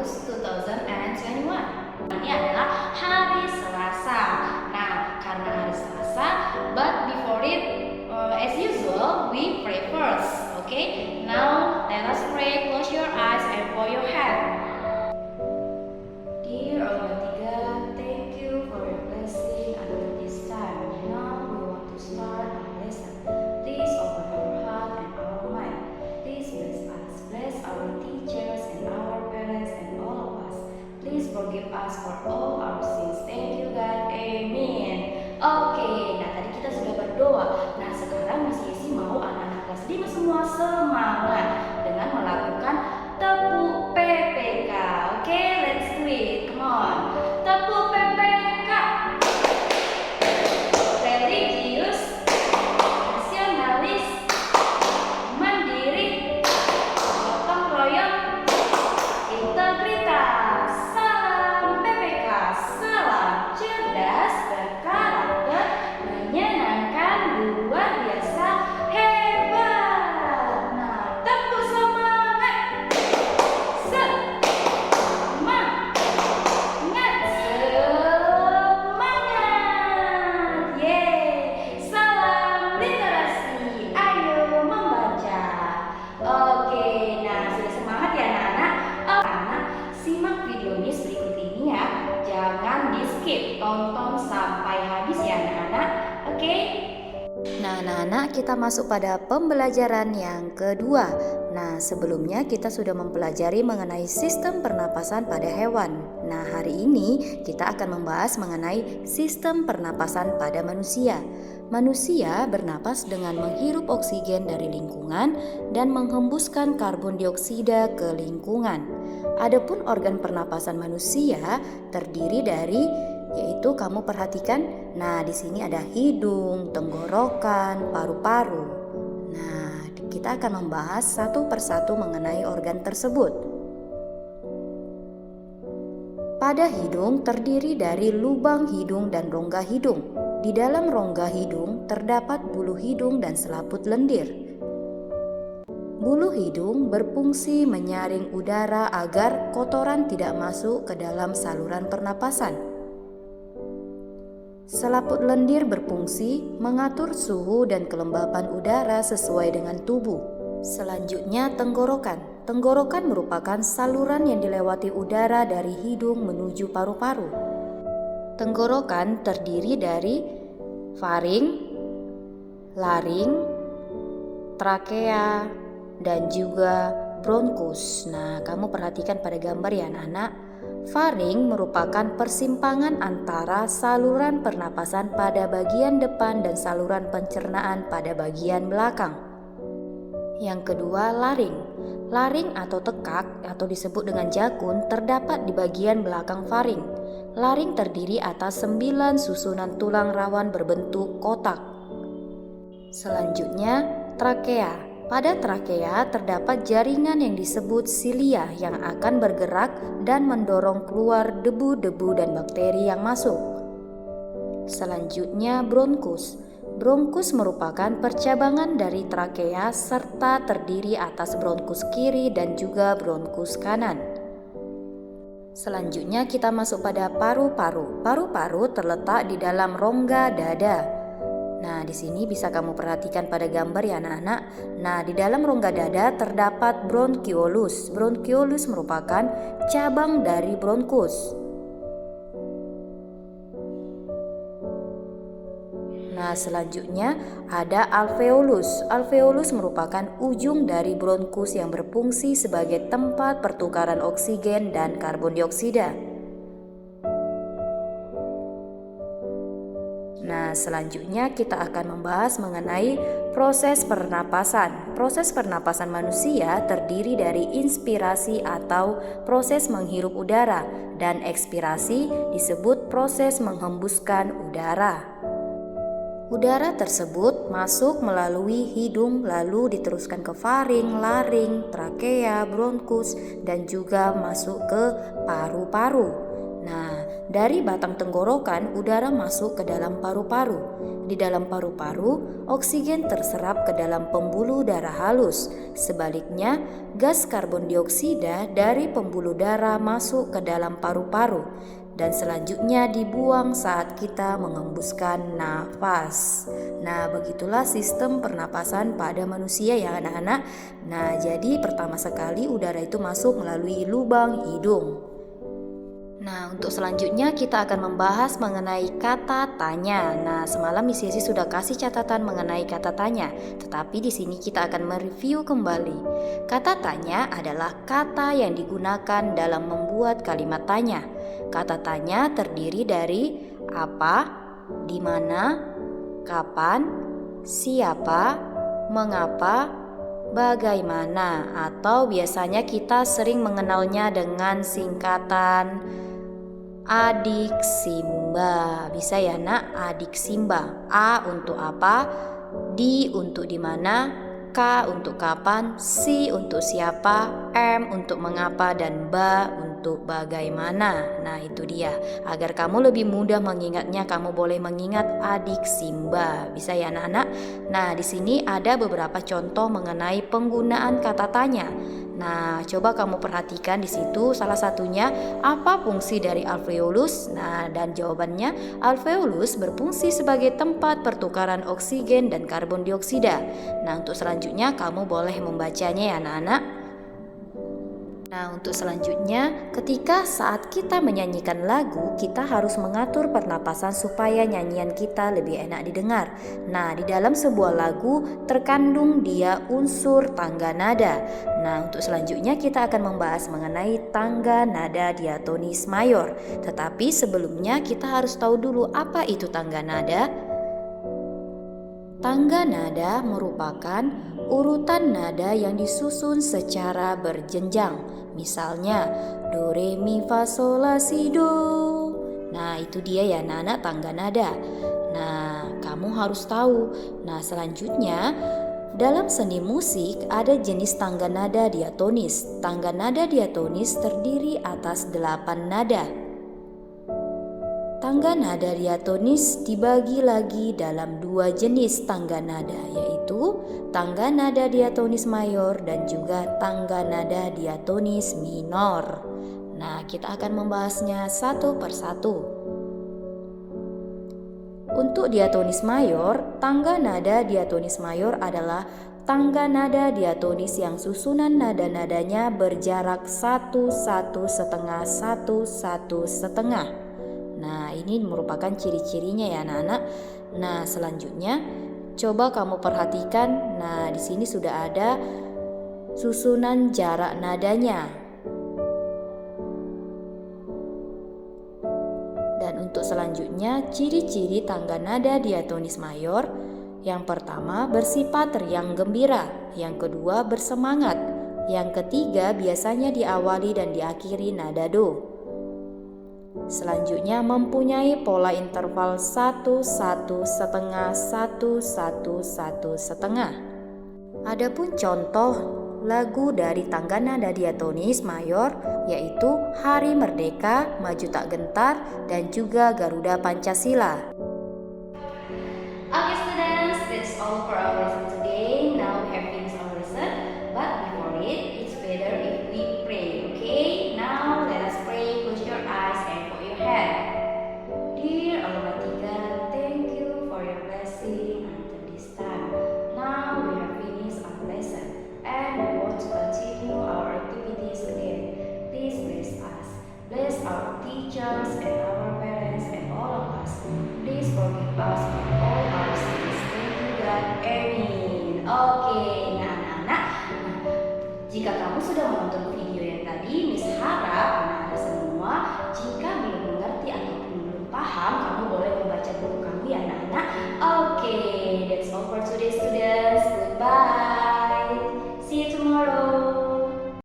Agustus 2021. Ini adalah hari Selasa. Nah, karena hari Selasa, but before it, as usual, we pray first. Okay? Now, let us pray. Close your eyes and bow your head. Dear Almighty God, thank you for your blessing until this time. Now we want to start our lesson. Please open our heart and our mind. Please bless us, bless our teachers and our parents and all of us. Please forgive us for all our sins. Thank you God, amen. Oke, nah tadi kita sudah berdoa. Nah sekarang Miss Yesi mau anak-anak kelas 5 semua semangat dengan melakukan tepuk PPK. Oke, let's do it. Come on. Tepuk PPK. Religius, nasionalis, mandiri, gotong royong, integritas. Salam PPK. Salam cerdas, berkarakter, menyenangkan, luar biasa, hebat. Nah, tepuk semangat. Semangat. Yeay. Salam literasi. Ayo membaca. Oke, nah sudah semangat ya anak-anak? Anak-anak, simak video Miss berikut ini ya. Jangan di skip, tonton sampai habis ya anak-anak. Oke? Nah, anak-anak, kita masuk pada pembelajaran yang kedua. Nah, sebelumnya kita sudah mempelajari mengenai sistem pernapasan pada hewan. Nah, hari ini kita akan membahas mengenai sistem pernapasan pada manusia. Manusia bernapas dengan menghirup oksigen dari lingkungan dan menghembuskan karbon dioksida ke lingkungan. Adapun organ pernapasan manusia terdiri dari, yaitu kamu perhatikan, nah di sini ada hidung, tenggorokan, paru-paru. Nah, kita akan membahas satu persatu mengenai organ tersebut. Pada hidung terdiri dari lubang hidung dan rongga hidung. Di dalam rongga hidung terdapat bulu hidung dan selaput lendir. Bulu hidung berfungsi menyaring udara agar kotoran tidak masuk ke dalam saluran pernapasan. Selaput lendir berfungsi mengatur suhu dan kelembapan udara sesuai dengan tubuh. Selanjutnya tenggorokan. Tenggorokan merupakan saluran yang dilewati udara dari hidung menuju paru-paru. Tenggorokan terdiri dari faring, laring, trakea, dan juga bronkus. Nah, kamu perhatikan pada gambar ya anak-anak. Faring merupakan persimpangan antara saluran pernapasan pada bagian depan dan saluran pencernaan pada bagian belakang. Yang kedua, laring. Laring atau tekak atau disebut dengan jakun terdapat di bagian belakang faring. Laring terdiri atas 9 susunan tulang rawan berbentuk kotak. Selanjutnya, trakea. Pada trakea terdapat jaringan yang disebut silia yang akan bergerak dan mendorong keluar debu-debu dan bakteri yang masuk. Selanjutnya bronkus. Bronkus merupakan percabangan dari trakea serta terdiri atas bronkus kiri dan juga bronkus kanan. Selanjutnya kita masuk pada paru-paru. Paru-paru terletak di dalam rongga dada. Nah, di sini bisa kamu perhatikan pada gambar ya anak-anak. Nah, di dalam rongga dada terdapat bronkiolus. Bronkiolus merupakan cabang dari bronkus. Nah, selanjutnya ada alveolus. Alveolus merupakan ujung dari bronkus yang berfungsi sebagai tempat pertukaran oksigen dan karbon dioksida. Nah, selanjutnya kita akan membahas mengenai proses pernapasan. Proses pernapasan manusia terdiri dari inspirasi atau proses menghirup udara dan ekspirasi disebut proses menghembuskan udara. Udara tersebut masuk melalui hidung lalu diteruskan ke faring, laring, trakea, bronkus dan juga masuk ke paru-paru. Nah, Dari batang tenggorokan, udara masuk ke dalam paru-paru. Di dalam paru-paru, oksigen terserap ke dalam pembuluh darah halus. Sebaliknya, gas karbon dioksida dari pembuluh darah masuk ke dalam paru-paru dan selanjutnya dibuang saat kita mengembuskan nafas. Nah, begitulah sistem pernapasan pada manusia ya anak-anak. Nah, jadi pertama sekali udara itu masuk melalui lubang hidung. Nah, untuk selanjutnya kita akan membahas mengenai kata tanya. Nah, semalam Miss Yesi sudah kasih catatan mengenai kata tanya, tetapi di sini kita akan mereview kembali. Kata tanya adalah kata yang digunakan dalam membuat kalimat tanya. Kata tanya terdiri dari apa, di mana, kapan, siapa, mengapa, bagaimana, atau biasanya kita sering mengenalnya dengan singkatan adik Simba. Bisa ya nak, adik Simba. A untuk apa, di untuk di mana, K untuk kapan, C untuk siapa, M untuk mengapa, dan ba untuk bagaimana. Nah, itu dia. Agar kamu lebih mudah mengingatnya, kamu boleh mengingat adik Simba. Bisa ya anak-anak? Nah, di sini ada beberapa contoh mengenai penggunaan kata tanya. Nah, coba kamu perhatikan di situ, salah satunya apa fungsi dari alveolus? Nah, dan jawabannya alveolus berfungsi sebagai tempat pertukaran oksigen dan karbon dioksida. Nah, untuk selanjutnya kamu boleh membacanya ya anak-anak. Nah, untuk selanjutnya, ketika saat kita menyanyikan lagu, kita harus mengatur pernapasan supaya nyanyian kita lebih enak didengar. Nah, di dalam sebuah lagu terkandung dia unsur tangga nada. Nah, untuk selanjutnya kita akan membahas mengenai tangga nada diatonis mayor. Tetapi sebelumnya kita harus tahu dulu apa itu tangga nada. Tangga nada merupakan urutan nada yang disusun secara berjenjang. Misalnya, do, re, mi, fa, sol, la, si, do. Nah, itu dia ya anak-anak tangga nada. Nah, kamu harus tahu. Nah, selanjutnya dalam seni musik ada jenis tangga nada diatonis. Tangga nada diatonis terdiri atas 8 nada. Tangga nada diatonis dibagi lagi dalam 2 jenis tangga nada, yaitu tangga nada diatonis mayor dan juga tangga nada diatonis minor. Nah, kita akan membahasnya satu persatu. Untuk diatonis mayor, tangga nada diatonis mayor adalah tangga nada diatonis yang susunan nada-nadanya berjarak 1-1,5. Nah, ini merupakan ciri-cirinya ya anak-anak. Nah, selanjutnya coba kamu perhatikan. Nah, di sini sudah ada susunan jarak nadanya. Dan untuk selanjutnya, ciri-ciri tangga nada diatonis mayor. Yang pertama, bersifat riang gembira. Yang kedua, bersemangat. Yang ketiga, biasanya diawali dan diakhiri nada do. Selanjutnya mempunyai pola interval 1-1,5-1-1-1,5. Adapun contoh lagu dari tangga nada diatonis mayor yaitu Hari Merdeka, Maju Tak Gentar, dan juga Garuda Pancasila. Okay students, that's all for our lesson today. Now we have finished our lesson, but before it, it's better if we pray, okay? Now let us pray, close your eyes and put your hand. Dear Almighty God, thank you for your blessing until this time. Now we have finished our lesson and we want to continue our activities again. Please bless us. Bless our teachers and our parents and all of us. Please forgive us for all our sins. Thank you God. Amin. Oke, nah anak-anak, jika kamu sudah menonton video yang tadi, Miss harap anak-anak semua jika belum mengerti ataupun belum paham, kamu boleh membaca buku kamu ya anak-anak. Oke, that's all for today's